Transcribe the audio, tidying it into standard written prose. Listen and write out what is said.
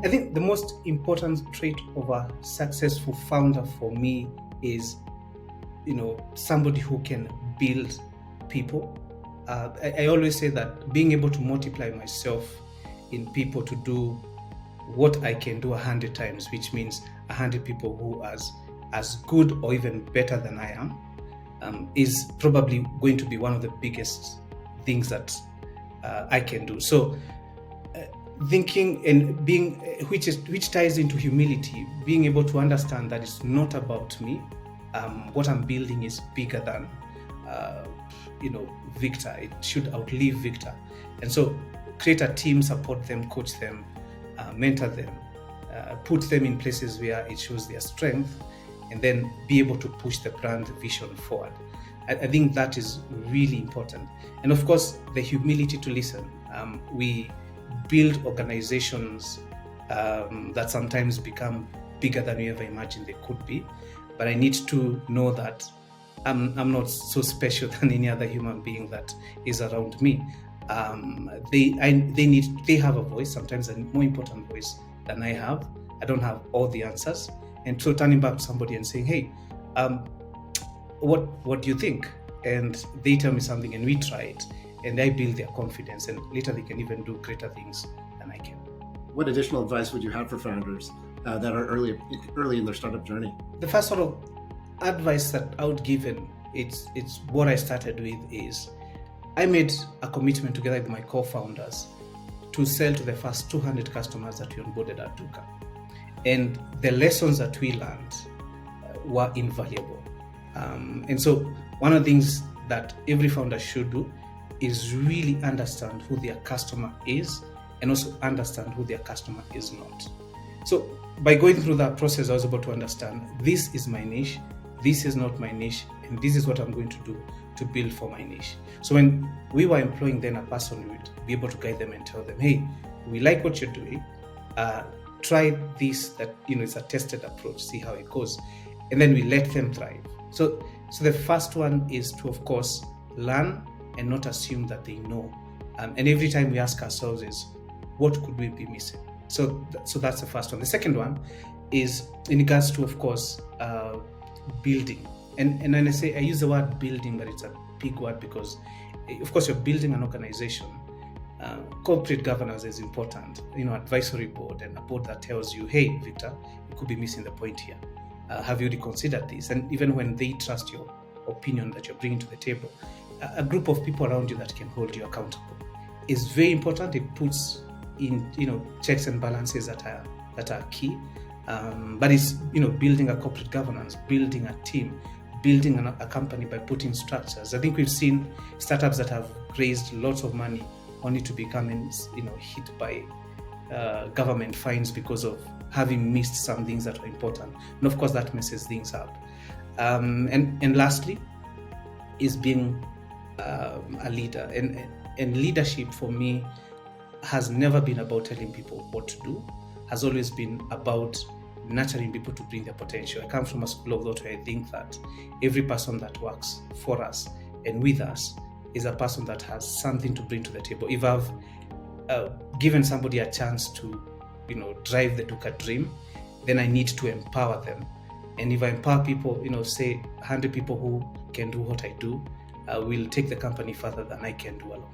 I think the most important trait of a successful founder for me is, somebody who can build people. I always say that being able to multiply myself in people to do what I can do 100 times, which means 100 people who are as good or even better than I am, is probably going to be one of the biggest things that I can do. So thinking and being, which ties into humility, being able to understand that it's not about me. What I'm building is bigger than Victor. It should outlive Victor. And so create a team, support them, coach them, mentor them, put them in places where it shows their strength, and then be able to push the brand vision forward. I think that is really important. And of course, the humility to listen. We build organizations that sometimes become bigger than we ever imagined they could be. But I need to know that I'm not so special than any other human being that is around me. They have a voice, sometimes a more important voice than I have. I don't have all the answers. And so turning back to somebody and saying, hey, what do you think? And they tell me something and we try it. And I build their confidence, and later they can even do greater things than I can. What additional advice would you have for founders that are early in their startup journey? The first sort of advice that I would give, and it's what I started with, is I made a commitment together with my co-founders to sell to the first 200 customers that we onboarded at Duhqa. And the lessons that we learned were invaluable. And so one of the things that every founder should do is really understand who their customer is, and also understand who their customer is not. So by going through that process, I was able to understand, this is my niche, this is not my niche, and this is what I'm going to do to build for my niche. So when we were employing then a person, we would be able to guide them and tell them, hey, we like what you're doing, try this, that it's a tested approach, see how it goes, and then we let them thrive. So the first one is to, of course, learn and not assume that they know. And every time we ask ourselves is, what could we be missing? So that's the first one. The second one is in regards to, of course, building. And when I use the word building, but it's a big word because, of course, you're building an organization. Corporate governance is important. Advisory board and a board that tells you, hey, Victor, you could be missing the point here. Have you reconsidered this? And even when they trust your opinion that you're bringing to the table, a group of people around you that can hold you accountable is very important. It puts in checks and balances that are key. But it's building a corporate governance, building a team, building a company by putting structures. I think we've seen startups that have raised lots of money only to become hit by government fines because of having missed some things that are important. And of course that messes things up. And lastly is being a leader. And leadership for me has never been about telling people what to do, has always been about nurturing people to bring their potential. I come from a school of thought where I think that every person that works for us and with us is a person that has something to bring to the table. If I've given somebody a chance to drive the Duhqa dream, then I need to empower them. And if I empower people, say 100 people who can do what I do, will take the company further than I can do alone.